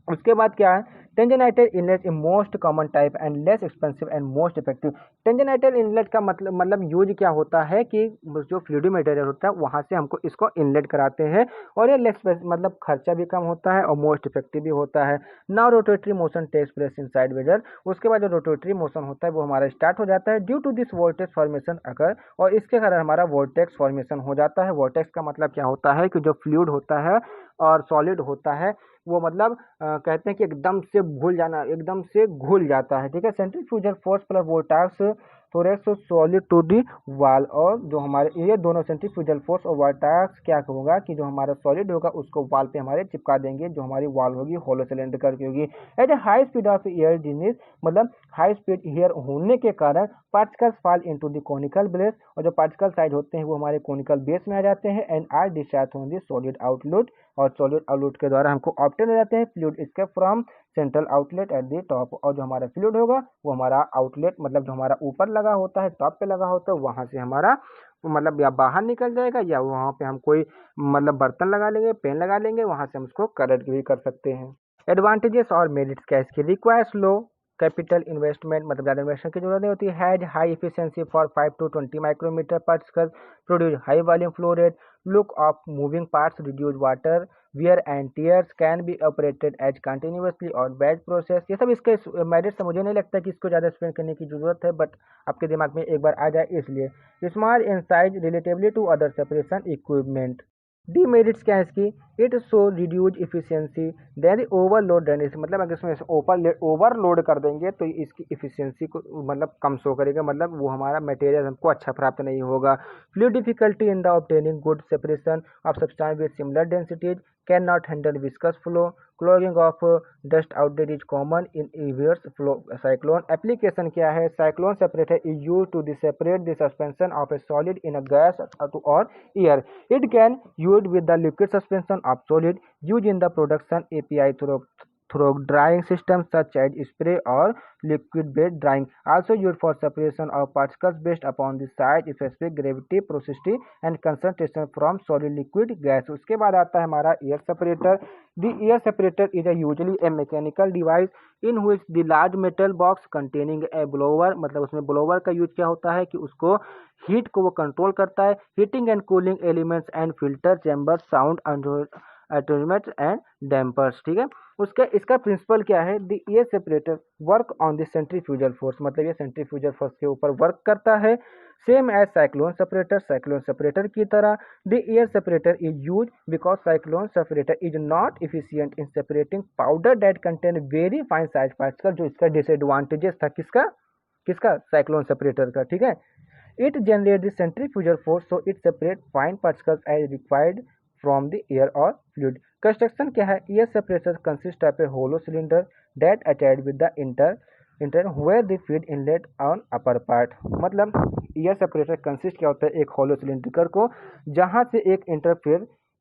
उसके बाद क्या है, tangential inlet a most common type and less expensive and most effective. Tangential inlet का मतलब use क्या होता है कि जो फ्लूइडी मटेरियल होता है वहां से हमको इसको इनलेट कराते हैं, और ये लेस मतलब खर्चा भी कम होता है और मोस्ट इफेक्टिव भी होता है। Now rotatory motion takes place inside vessel. उसके बाद जो रोटेटरी मोशन होता है वो हमारा स्टार्ट हो जाता है due to this vortex formation अगर, और इसके कारण हमारा वोर्टेक्स फॉर्मेशन हो जाता है। वोर्टेक्स का मतलब क्या होता है कि जो फ्लूइड होता है और सॉलिड होता है वो मतलब कहते हैं कि एकदम से घुल जाना, एकदम से घुल जाता है। ठीक है, centrifugal force plus vortex throws solid to the wall, और जो हमारे ये दोनों सेंट्रीफ्यूगल फोर्स और वोल्टाक्स क्या होगा कि जो हमारा सॉलिड होगा उसको वॉल पे हमारे चिपका देंगे, जो हमारी वॉल होगी होलो सिलेंडर की होगी। At a high speed of air जीनिस, मतलब हाई स्पीड एयर होने के कारण particles fall into the conical base, और जो पार्टिकल साइज होते हैं वो हमारे कोनिकल बेस में आ जाते हैं, and are discharge on the solid outlet, और सॉलिड आउटलेट के द्वारा हमको ऑब्टेन हो जाते हैं fluid escape from central outlet at the top. और जो हमारा फ्लूइड होगा वो हमारा आउटलेट मतलब जो हमारा ऊपर लगा होता है, टॉप पे लगा होता है, वहां से हमारा मतलब या बाहर निकल जाएगा, या वहां पे हम कोई मतलब बर्तन लगा लेंगे, पेन लगा लेंगे, वहां से हम उसको करेक्ट भी कर सकते हैं। एडवांटेजेस और मेरिट्स क्या इसकी, रिक्वायर्स लो कैपिटल इन्वेस्टमेंट, मतलब ज़्यादा इन्वेस्टमेंट की जरूरत नहीं होती। Has high efficiency for 5 to 20 micrometer per square, produce high volume flow rate, lack of moving parts, reduce water wear and tears, can be operated as continuously और batch process. ये सब इसके मेरिट्स, मुझे नहीं लगता कि इसको ज़्यादा एक्सप्लेन करने की जरूरत है, बट आपके दिमाग में एक बार आ जाए इसलिए। Small in size relatively to other separation equipment. Demerits क्या है इसकी, it show reduce efficiency then overload drainage, मतलब अगर इसमें ओवरलोड कर देंगे तो इसकी इफिशियंसी को मतलब कम शो करेगा, मतलब वो हमारा मटेरियल हमको अच्छा प्राप्त नहीं होगा। Flu difficulty in the obtaining good separation of substance with similar densities, can not handle viscous flow, clogging of dust outlet is common in reverse flow cyclone. Application क्या है, cyclone separator is use to separate the suspension of a solid in a gas और air. It can used with the liquid suspension of solid used in the production API through through drying systems such as spray or liquid bed drying, also used for separation of particles based upon the size, specific gravity, porosity and concentration from solid liquid gas। उसके बाद आता है हमारा air separator. The air separator is usually a mechanical device in which the large metal box containing a blower, मतलब उसमें blower का use क्या होता है कि उसको हीट को वो कंट्रोल करता है। Heating and cooling elements and filter chamber sound attachments and dampers. ठीक है, उसका इसका प्रिंसिपल क्या है? The air separator work on the centrifugal force, मतलब ये सेंट्रीफ्यूगल फोर्स के ऊपर वर्क करता है। सेम एज साइक्लोन सेपरेटर की तरह। The air separator is use because cyclone separator is not efficient in separating powder that contain very fine size particle. जो इसका डिसएडवांटेजेस था किसका साइक्लोन सेपरेटर का। ठीक है, it generate the centrifugal force so it separate fine particles as required from the air और fluid. Construction क्या है? Air separator consist of a hollow cylinder that attached with the inter where the feed inlet on upper part. मतलब air separator consist क्या होता है? एक hollow cylinder को जहां से एक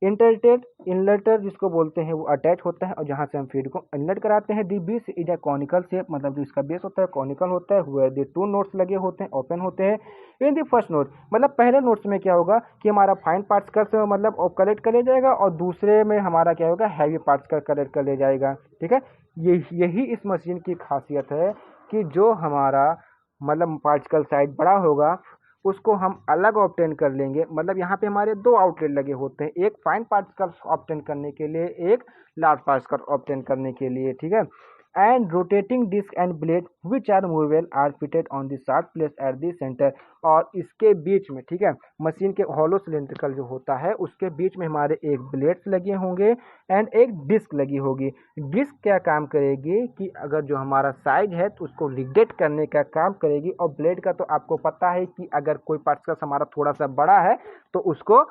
इनलेटर जिसको बोलते हैं वो अटैच होता है और जहां से हम फीड को इनलेट कराते हैं। The base is a conical shape, मतलब जो इसका बेस होता है कॉनिकल होता है। वेयर द टू नोट्स लगे होते हैं, ओपन होते हैं। इन द फर्स्ट नोट, मतलब पहले नोट्स में क्या होगा कि हमारा फाइन पार्टिकल्स मतलब कलेक्ट कर ले जाएगा और दूसरे में हमारा क्या होगा? हैवी पार्टिकल कलेक्ट कर ले जाएगा। ठीक है, यही इस मशीन की खासियत है कि जो हमारा मतलब पार्टिकल साइज बड़ा होगा उसको हम अलग ऑब्टेन कर लेंगे। मतलब यहाँ पे हमारे दो आउटलेट लगे होते हैं, एक फाइन पार्टिकल्स ऑब्टेन करने के लिए, एक लार्ज पार्टिकल ऑब्टेन करने के लिए। ठीक है, and rotating disc and blade which are movable are fitted on the शार्प प्लेस एट द सेंटर। और इसके बीच में, ठीक है, मशीन के हॉलो सिलेंड्रिकल जो होता है उसके बीच में हमारे एक ब्लेड्स लगे होंगे एंड एक डिस्क लगी होगी। डिस्क क्या काम करेगी कि अगर जो हमारा साइज है तो उसको लिगेट करने का काम करेगी, और ब्लेड का तो आपको पता है कि अगर कोई पार्टिकल हमारा थोड़ा सा बड़ा है तो उसको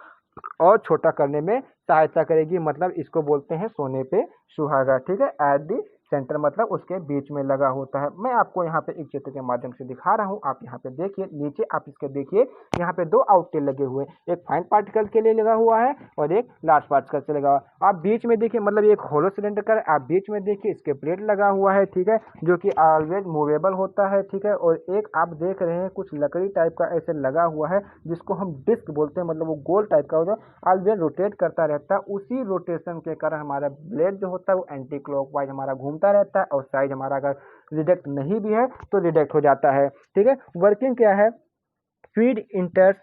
और छोटा करने में सहायता करेगी। मतलब इसको बोलते हैं सोने पे सुहागा। ठीक है, एट दी सेंटर मतलब उसके बीच में लगा होता है। मैं आपको यहाँ पे एक चित्र के माध्यम से दिखा रहा हूँ, आप यहाँ पे देखिए, नीचे आप इसके देखिए, यहाँ पे दो आउटलेट लगे हुए, एक फाइन पार्टिकल के लिए लगा हुआ है और एक लार्ज पार्टिकल से लगा हुआ। आप बीच में देखिए, मतलब एक होलो सिलेंडर का आप बीच में देखिए इसके प्लेट लगा हुआ है। ठीक है, जो कि ऑलवेज मूवेबल होता है। ठीक है, और एक आप देख रहे हैं कुछ लकड़ी टाइप का ऐसे लगा हुआ है जिसको हम डिस्क बोलते हैं, मतलब वो गोल टाइप का होता है, ऑलवेज रोटेट करता रहता है। उसी रोटेशन के कारण हमारा ब्लेड जो होता है वो एंटी क्लॉकवाइज हमारा घूमता रहता है और साइज हमारा अगर रिजेक्ट नहीं भी है तो रिजेक्ट हो जाता है। ठीक है, वर्किंग क्या है? Feed enters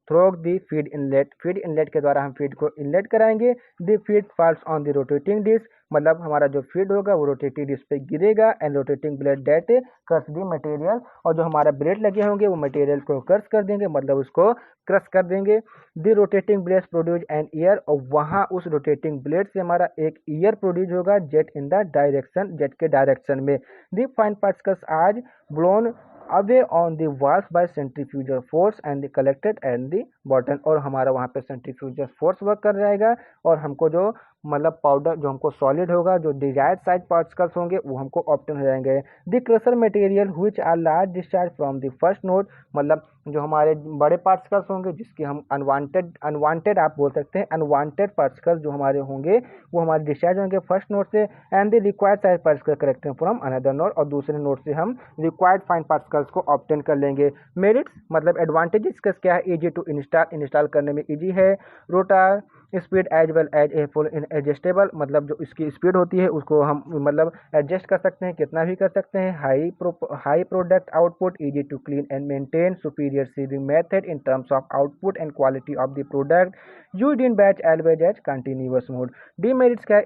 through the feed inlet के द्वारा हम फीड को इनलेट कराएंगे। The feed falls on the rotating disc, मतलब हमारा जो फीड होगा वो रोटेटिंग डिस्क पे गिरेगा and rotating blade that crush the material, और जो हमारा ब्लेड लगे होंगे वो मटेरियल को क्रश कर देंगे, मतलब उसको क्रश कर देंगे। The rotating blade produce an year, और वहाँ उस रोटेटिंग ब्लेड से हमारा एक ईयर प्रोड्यूस होगा jet in the direction, jet के डायरेक्शन में। द फाइन पार्टिकल्स आज blown away on the walls bye centrifugal force and collected at the bottom, और हमारा वहाँ पे सेंट्रीफ्यूगल फोर्स वर्क कर जाएगा और हमको जो मतलब पाउडर जो हमको सॉलिड होगा, जो डिजायर्ड साइज पार्टिकल्स होंगे वो हमको ऑब्टेन हो जाएंगे। The crusher material which are large discharge from the first node, मतलब जो हमारे बड़े पार्टिकल्स होंगे जिसके हम अनवांटेड आप बोल सकते हैं, अनवांटेड पार्टिकल्स जो हमारे होंगे वो हमारे डिस्चार्ज होंगे फर्स्ट नोड से, and the required size particle collected from another node, और दूसरे नोड से हम रिक्वायर्ड फाइन पार्टिकल्स को ऑब्टेन कर लेंगे। मेरिट्स मतलब एडवांटेजेस का क्या है? इजी टू इंस्टॉल करने में इजी है। Rotor speed as well as a full in adjustable, मतलब जो इसकी स्पीड होती है उसको हम मतलब एडजस्ट कर सकते हैं, कितना भी कर सकते हैं। High product output, easy to clean and maintain, superior sieving method in terms of output and quality of the product, used in batch always as continuous mode. Demerits क्या?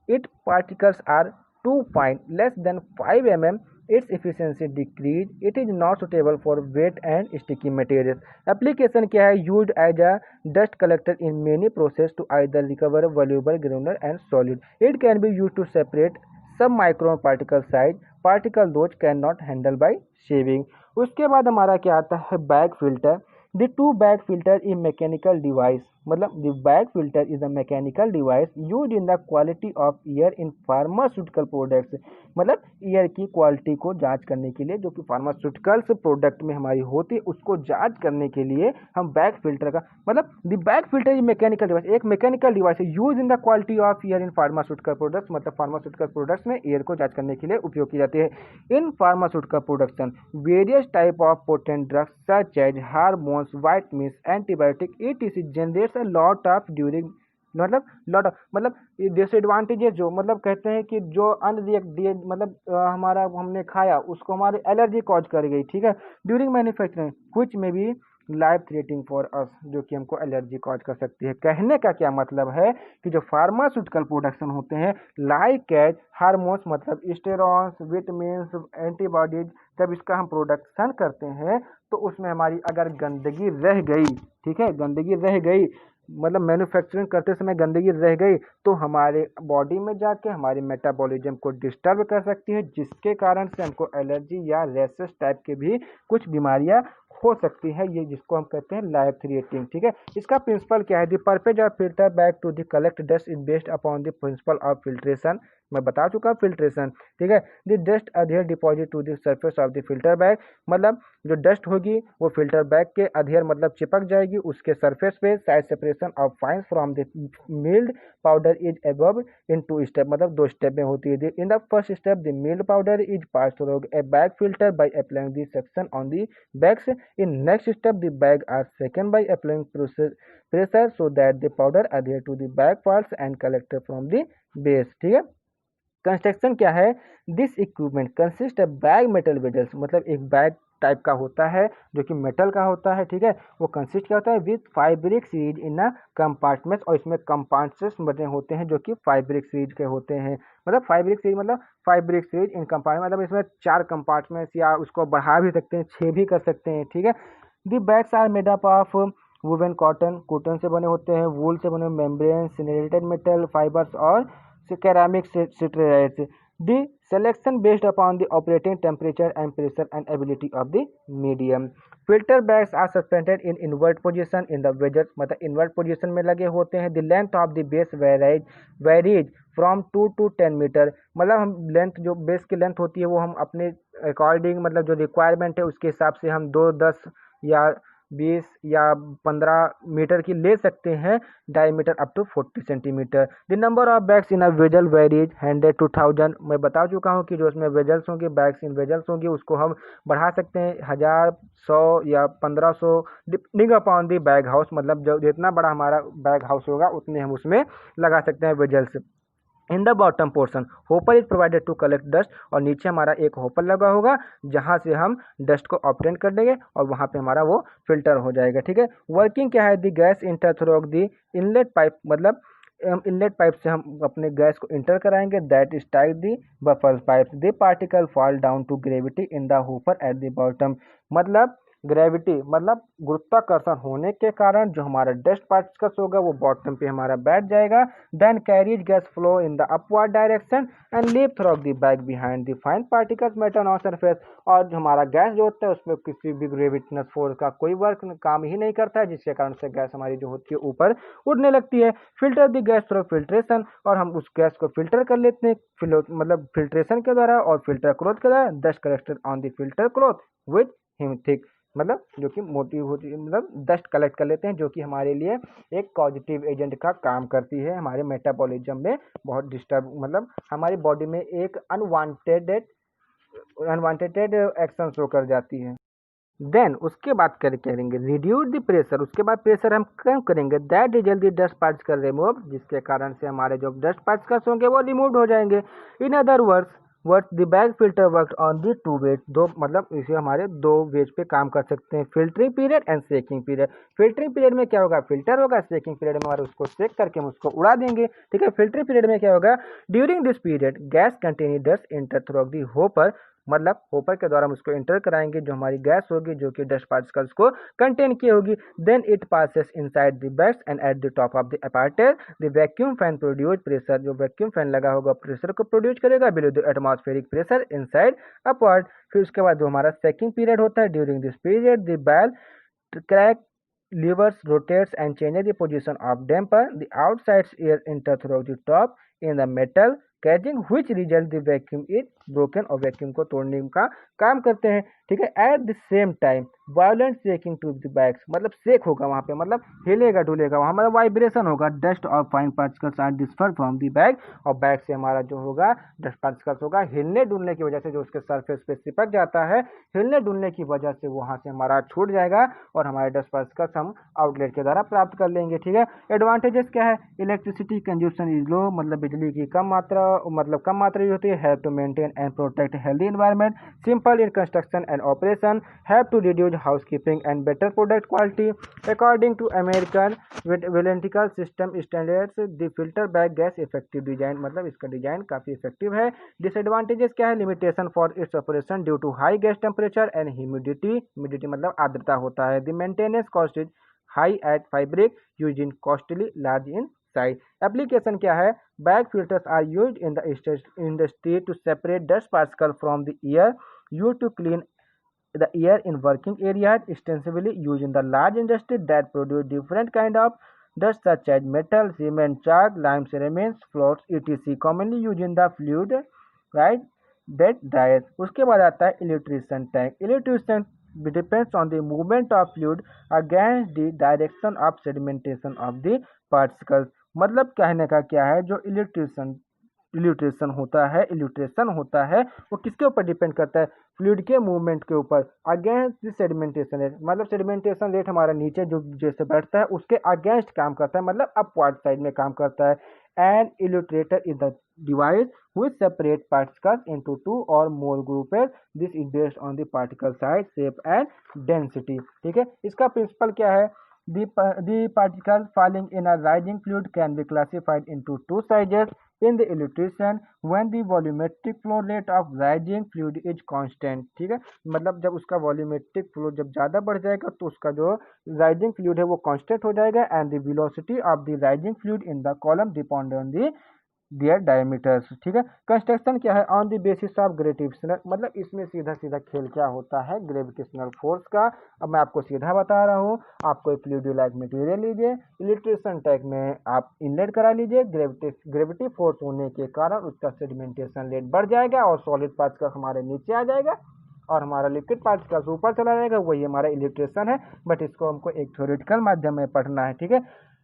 It particles are too fine, less than 5 mm, its efficiency decrease, it is not suitable for wet and sticky materials. Application क्या है? Used as a dust collector in many process to either recover valuable granular and solid. It can be used to separate some micron particle size particle those cannot handle by shaving. उसके बाद हमारा क्या आता है? Bag filter. The two bag filter is mechanical device मतलब the bag filter is a mechanical device use in the quality of air in pharmaceutical products. मतलब air की quality को जांच करने के लिए, जो कि फार्मास्यूटिकल्स प्रोडक्ट में हमारी होती है, उसको जांच करने के लिए हम बैग फिल्टर का, मतलब the bag filter is mechanical device, एक मैकेनिकल डिवाइस है use in the quality of air in pharmaceutical products. मतलब फार्मास्यूटिकल प्रोडक्ट्स में एयर को जांच करने के लिए उपयोग की जाती है। In pharmaceutical production various type of potent drugs such as hormones, vitamins, antibiotic etc generates a lot of during, मतलब लॉट ऑफ, मतलब डिसएडवांटेजेस, जो मतलब कहते हैं कि जो अनरिएक्ट, मतलब हमारा हमने खाया उसको हमारे एलर्जी कॉज कर गई, ठीक है, ड्यूरिंग मैन्युफैक्चरिंग व्हिच में be life threatening for us, जो कि हमको एलर्जी कॉज कर सकती है। कहने का क्या मतलब है कि जो फार्मास्यूटिकल प्रोडक्शन होते हैं लाइक एज हार्मोन्स, मतलब स्टेरॉन्स, विटामिन्स, एंटीबॉडीज, जब इसका हम प्रोडक्शन करते हैं तो उसमें हमारी अगर गंदगी रह गई, ठीक है, गंदगी रह गई, मतलब मैन्युफैक्चरिंग करते समय गंदगी रह गई तो हमारे बॉडी में जाके हमारे मेटाबॉलिज्म को डिस्टर्ब कर सकती है, जिसके कारण से हमको एलर्जी या रैशेस टाइप के भी कुछ बीमारियां हो सकती है, ये जिसको हम कहते हैं लाइफ थ्रेटनिंग, ठीक है। इसका प्रिंसिपल क्या है? The purpose of filter bag to the collect dust is based upon the principle of filtration. मैं बता चुका हूँ फिल्ट्रेशन, ठीक है। The dust adhere deposit to the surface of the filter bag, मतलब जो डस्ट होगी वो फिल्टर बैग के अधेयर मतलब चिपक जाएगी उसके सरफेस पे। Size separation of fines from the milled powder is above in 2 step, मतलब 2 स्टेप में होती है। In the first step the milled powder is pass through a bag filter by applying the suction on the bags. In next step, the bag are second by applying pressure so that the powder adhere to the bag parts and collected from the base, ठीक है। Construction क्या है? This equipment consist of bag metal vessels, मतलब एक bag type का होता है जो कि मेटल का होता है, ठीक है। वो कंसिस्ट क्या होता है? With fabric series in a compartment, और इसमें कंपार्टमेंट्स बने होते हैं जो कि फाइब्रिक सीरीज के होते हैं। मतलब फाइब्रिक सीरीज मतलब फाइब्रिक सीरीज इन कंपार्टमेंट, मतलब इसमें 4 कंपार्टमेंट्स, या उसको बढ़ा भी सकते हैं, 6 भी कर सकते हैं, ठीक है। The bags are made up of woven cotton, cotton से बने होते हैं, वूल से बने, मेम्ब्रेन, सिनेरेटेड मेटल फाइबर्स और ceramic citrate. The selection based upon the operating temperature and pressure and ability of the medium. Filter bags are suspended in invert position in the wedges, मतलब invert position में लगे होते हैं। The length of the base varies from 2 to 10 metre, मतलब हम length, जो base की length होती है वो हम अपने अकॉर्डिंग, मतलब जो रिक्वायरमेंट है उसके हिसाब से हम 2, 10 या 20 या 15 मीटर की ले सकते हैं, diameter up to 40 centimetre. The number of bags in a vessel varies 100 to 1000। मैं बता चुका हूँ कि जो उसमें वेजल्स होंगे, बैग्स इन वेजल्स होंगे, उसको हम बढ़ा सकते हैं 1000, 100 या 1500, depending upon the bag house, मतलब जो जितना बड़ा हमारा बैग हाउस होगा उतने हम उसमें लगा सकते हैं vessels. In the bottom portion hopper is provided to collect dust, और नीचे हमारा एक होपर लगा होगा जहां से हम डस्ट को ऑब्टेन कर देंगे और वहां पे हमारा वो फिल्टर हो जाएगा, ठीक है। वर्किंग क्या है? The gas enter through the inlet pipe, मतलब इनलेट पाइप से हम अपने गैस को इंटर कराएंगे, that is type the buffer pipe. The particle fall down to gravity in the hopper at the bottom, मतलब ग्रेविटी मतलब गुरुत्वाकर्षण होने के कारण जो हमारा डस्ट पार्टिकल्स होगा वो बॉटम पे हमारा बैठ जाएगा। Then carries gas flow in the upward direction and leave through the bag behind the fine particles metal on surface, और जो हमारा गैस जो होता है उसमें किसी भी ग्रेविटेशनल फोर्स का कोई वर्क काम ही नहीं करता है, जिसके कारण से गैस हमारी जो होती है ऊपर उड़ने लगती है। Filter the gas through filtration, और हम उस गैस को फिल्टर कर लेते हैं मतलब फिल्ट्रेशन के द्वारा और फिल्टर क्लॉथ के द्वारा। Dust collected on the filter cloth with हिमथिक, मतलब जो कि मोटी होती है, मतलब डस्ट कलेक्ट कर लेते हैं जो कि हमारे लिए एक पॉजिटिव एजेंट का काम करती है, हमारे मेटाबॉलिज्म में बहुत डिस्टर्ब, मतलब हमारी बॉडी में एक अनवांटेड एक्शन शो कर जाती है। देन उसके बाद करेंगे रिड्यूस द प्रेशर, उसके बाद प्रेशर हम कम करेंगे, that result the dust particle remove, जिसके कारण से हमारे जो डस्ट पार्टिकल्स होंगे वो रिमूव हो जाएंगे। In other words the bag filter work on the 2 ways, दो मतलब इसे हमारे 2 वेज पे काम कर सकते हैं, filtering period and shaking period. Filtering period में क्या होगा? फिल्टर होगा, सेकिंग पीरियड में हमारे उसको सेक करके हम उसको उड़ा देंगे, ठीक है। फिल्टरिंग पीरियड में क्या होगा? During this period gas containing dust inter through the hopper, मतलब होपर के द्वारा हम उसको इंटर कराएंगे जो हमारी गैस होगी जो कि डस्ट पार्टिकल्स को कंटेन की होगी। Then it passes inside the bags and at the top of the apparatus the vacuum fan produce pressure, जो वैक्यूम फैन लगा होगा प्रेशर को प्रोड्यूस करेगा below the atmospheric pressure inside upward. फिर उसके बाद जो हमारा सेकिंग पीरियड होता है, during this period the bag crack levers rotates and changes the position of damper. The outside air enter through the top in the metal casing which result the vacuum is broken और vacuum को तोड़ने का काम करते हैं। ठीक है, at the same time violent shaking to the bags, मतलब शेक होगा वहाँ पे, मतलब हिलेगा डुलेगा वहाँ, मतलब वाइब्रेशन होगा। डस्ट और fine particles are disperse from the bag, और बैग से हमारा जो होगा डस्ट पार्टिकल्स होगा हिलने डुलने की वजह से जो उसके सरफेस पे चिपक जाता है, हिलने डुलने की वजह से वहाँ से हमारा छूट जाएगा और हमारे डस्ट पार्टिकल्स हम आउटलेट के द्वारा प्राप्त कर लेंगे। ठीक है, एडवांटेजेस क्या है? इलेक्ट्रिसिटी कंज्यूशन इज लो, मतलब बिजली की कम मात्रा ही होती है। Have to maintain and protect healthy environment, simple in construction and operation, have to reduce housekeeping and better product quality according to American वेलेंटिकल system standards. The filter bag gas effective design, मतलब इसका design काफी effective है। Disadvantages क्या है? Limitation for its operation due to high gas temperature and humidity मतलब आर्द्रता होता है। The maintenance cost is high at fabric use in costly large in size. Application क्या है? Bag filters are used in the industry to separate dust particle from the air, use to clean the air in working areas, extensively used in the large industry that produce different kind of dust such as metal, cement, chalk, lime, ceramics, floors, etc. commonly used in the fluid, right? Bed dryers. उसके बाद आता है electrician tank. Electrician depends on the movement of fluid against the direction of sedimentation of the particles। मतलब कहने का क्या है, जो इल्यूट्रेशन होता है वो किसके ऊपर डिपेंड करता है? फ्लूइड के मूवमेंट के ऊपर अगेंस्ट द सेडिमेंटेशन रेट, मतलब सेडिमेंटेशन रेट हमारा नीचे जो जैसे बैठता है उसके अगेंस्ट काम करता है, मतलब अपवर्ड साइड में काम करता है। And elutriator is the device which separate particles into two or more groups. This is based on the particle size, shape and density। ठीक है, इसका प्रिंसिपल क्या है? The particle falling in a rising fluid can be classified into two sizes in the illustration when the volumetric flow rate of rising fluid is constant। ठीक है, मतलब जब उसका वॉल्यूमेट्रिक फ्लो जब ज़्यादा बढ़ जाएगा तो उसका जो राइजिंग फ्लूइड है वो कांस्टेंट हो जाएगा। And the velocity of the rising fluid in the column depend on the their diameters. ठीक है, कंस्ट्रक्शन क्या है? On the basis of gravitational, मतलब इसमें सीधा सीधा खेल क्या होता है? ग्रेविटेशनल फोर्स का। अब मैं आपको सीधा बता रहा हूँ, आपको एक फ्लूइड मटेरियल लीजिए, इलेक्ट्रिशियन टैंक में आप इनलेट करा लीजिए, ग्रेविटी फोर्स होने के कारण उसका सेडिमेंटेशन रेट बढ़ जाएगा और सॉलिड पार्टिकल हमारे नीचे आ जाएगा और हमारा लिक्विड पार्टिकल्स ऊपर चला जाएगा, वही हमारा इलेक्ट्रिशियन है। बट इसको हमको एक थ्योरेटिकल माध्यम में पढ़ना है। ठीक है,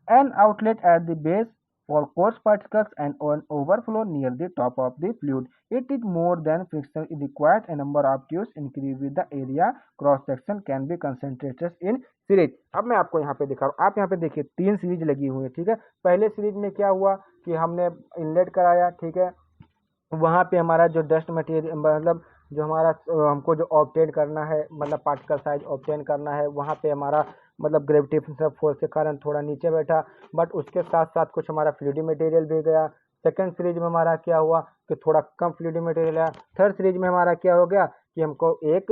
an outlet at the base for coarse particles and an overflow near the top of the fluid. It is more than friction is required. A number of tubes increase with the area. Cross section can be concentrated in series. अब मैं आपको यहाँ पे दिखा रहा हूँ, आप यहाँ पे देखिए 3 सीरीज लगी हुई है। ठीक है, पहले सीरीज में क्या हुआ कि हमने इनलेट कराया, ठीक है, वहाँ पे हमारा जो डस्ट मटेरियल मतलब जो हमारा हमको जो ऑब्टेन करना है, मतलब पार्टिकल साइज ऑब्टेन करना है, वहाँ पे हमारा मतलब ग्रेविटेशनल फोर्स के कारण थोड़ा नीचे बैठा, बट उसके साथ साथ कुछ हमारा फ्लूइडी मटेरियल भी गया। सेकंड सीरीज में हमारा क्या हुआ कि थोड़ा कम फ्लूइडी मटेरियल आया। थर्ड सीरीज में हमारा क्या हो गया कि हमको एक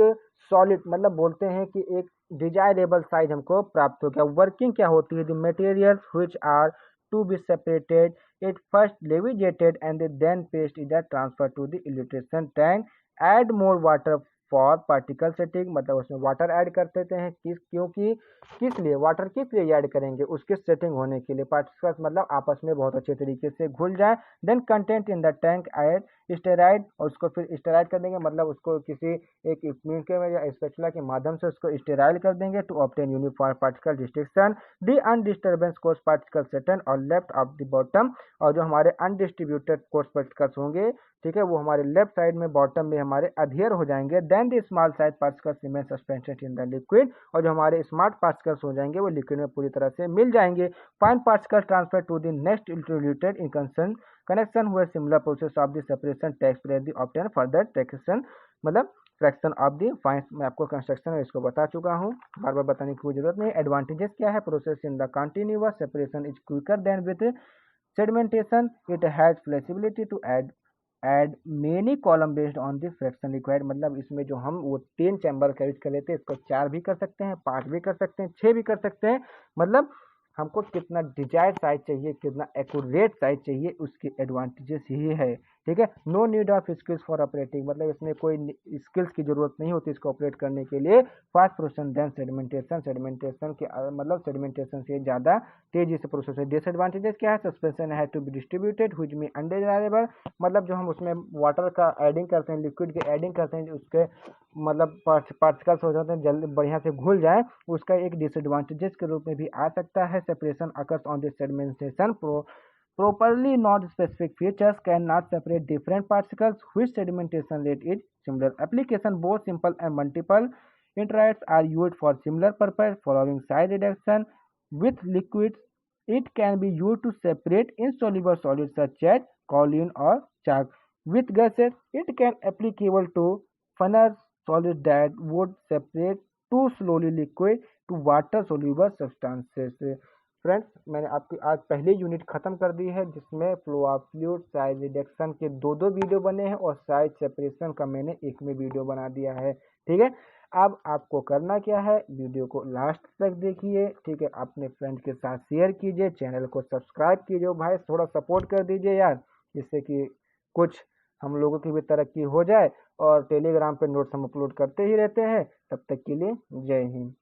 सॉलिड मतलब बोलते हैं कि एक डिजायरेबल साइज हमको प्राप्त हो गया। वर्किंग क्या होती है? The materials which are to be separated, it first levitated and then paste is transferred to the illustration tank। add more water for particle setting, मतलब उसमें वाटर ऐड कर देते हैं क्योंकि किस लिए वाटर किस लिए ऐड करेंगे? उसके सेटिंग होने के लिए, पार्टिकल्स मतलब आपस में बहुत अच्छे तरीके से घुल जाए। Then content in the tank add stirred, और उसको फिर स्टेराइड कर देंगे, मतलब उसको किसी एक इक्विपमेंट के या स्पेचुला के माध्यम से उसको स्टेराइल कर देंगे to obtain uniform particle distribution. The undisturbed coarse particle settle और लेफ्ट ऑफ द बॉटम, और जो हमारे अनडिस्ट्रीब्यूटेड कोर्स पार्टिकल्स होंगे, ठीक है, वो हमारे लेफ्ट साइड में बॉटम में हमारे अधेयर हो जाएंगे। Then the small size particles remain suspended in the liquid, और जो हमारे स्मार्ट पार्टिकल्स हो जाएंगे वो लिक्विड में पूरी तरह से मिल जाएंगे। Fine particle transfer to the next eluted in connection where similar process of the separation takes place the obtain further section, मतलब फ्रैक्शन ऑफ द फाइन। मैं आपको कंस्ट्रक्शन में इसको बता चुका हूँ, बार बार बताने की कोई जरूरत नहीं। एडवांटेजेस क्या है? Process in the continuous separation is quicker than with sedimentation, it has flexibility to add many column based on the fraction required, मतलब इसमें जो हम वो 3 चैम्बर का यूज कर लेते हैं, इसको 4 भी कर सकते हैं, 5 भी कर सकते हैं, 6 भी कर सकते हैं। मतलब हमको कितना डिजायर्ड साइज चाहिए, कितना एक्यूरेट साइज चाहिए, उसके एडवांटेजेस यही है। ठीक है। No need of skills for operating, मतलब इसमें कोई स्किल्स की जरूरत नहीं होती इसको ऑपरेट करने के लिए। Fast process than sedimentation, sedimentation के मतलब सेडिमेंटेशन से ज़्यादा तेजी से प्रोसेस है। डिसएडवांटेजेस क्या है? सस्पेंशन है to be distributed which mean undesirable, मतलब जो हम उसमें वाटर का एडिंग करते हैं, लिक्विड के एडिंग करते हैं, उसके मतलब पार्टिकल्स हो जाते हैं जल्दी बढ़िया से घुल जाए, उसका एक डिसएडवांटेजेस के रूप में भी आ सकता है। Separation occurs on this sedimentation properly, not specific features cannot separate different particles which sedimentation rate is similar. Application both simple and multiple interacts are used for similar purpose. Following side reduction with liquids, it can be used to separate insoluble solids such as choline or chalk. With gases, it can applicable to funnel solids that would separate too slowly liquid to water soluble substances. Friends, मैंने आपकी आज पहली unit खत्म कर दी है जिसमें flow of fluid, size reduction के दो वीडियो बने हैं और साइज सेपरेशन का मैंने एक में वीडियो बना दिया है। ठीक है, अब आपको करना क्या है, वीडियो को लास्ट तक देखिए। ठीक है, अपने फ्रेंड के साथ शेयर कीजिए, चैनल को सब्सक्राइब कीजिए भाई, थोड़ा सपोर्ट कर दीजिए यार, जिससे कि कुछ हम लोगों की भी तरक्की हो जाए। और टेलीग्राम पे नोट्स हम अपलोड करते ही रहते हैं। तब तक के लिए जय हिंद।